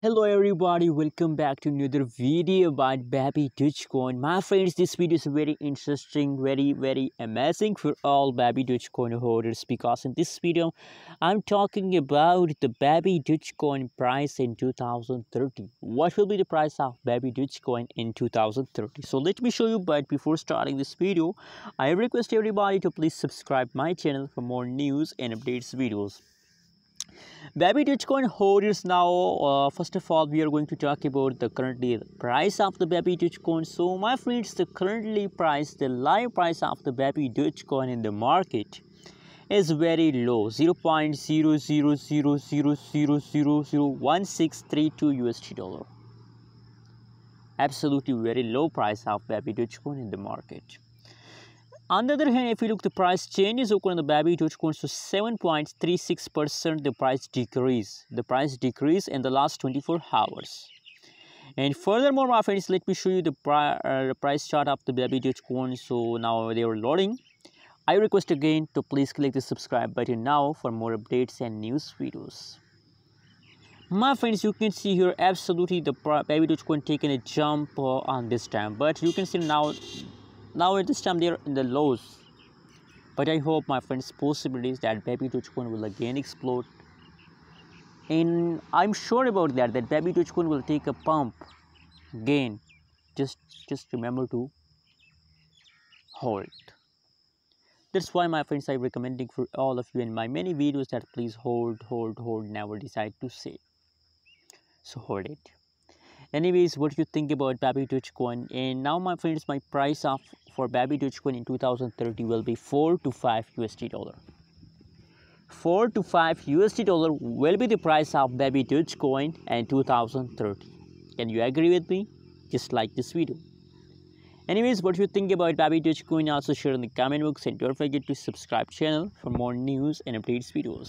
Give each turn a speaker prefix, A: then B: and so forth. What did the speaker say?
A: Hello everybody, welcome back to another video about Babydoge coin. My friends, this video is very interesting, very amazing for all Babydoge coin holders, because in this video I'm talking about the Babydoge coin price in 2030. What will be the price of Babydoge coin in 2030? So let me show you, but before starting this video I request everybody to please subscribe my channel for more news and updates videos. Babydoge coin holders, now first of all we are going to talk about the currently price of the Babydoge coin. So my friends, the currently price, the live price of the Babydoge coin in the market is very low, 0.00000001632 USD dollar. Absolutely very low price of Babydoge coin in the market. On the other hand, if you look, the price changes occur on the Babydoge coin, so 7.36% the price decrease. The price decrease in the last 24 hours. And furthermore, my friends, let me show you the price chart of the Babydoge coin. So now they are loading. I request again to please click the subscribe button now for more updates and news videos. My friends, you can see here absolutely the Babydoge coin taking a jump on this time, but you can see now at this time they are in the lows. But I hope, my friends, possibilities that Babydoge coin will again explode, and I'm sure about that Babydoge coin will take a pump again. Just remember to hold. That's why, my friends, I'm recommending for all of you in my many videos that please hold, never decide to sell. So hold it. Anyways, what do you think about Babydoge coin? And now, my friends, my price for Babydoge coin in 2030 will be 4 to 5 USD dollar. 4 to 5 USD dollar will be the price of Babydoge coin in 2030. Can you agree with me? Just like this video. Anyways, what do you think about Babydoge coin? Also share in the comment box, and don't forget to subscribe channel for more news and updates videos.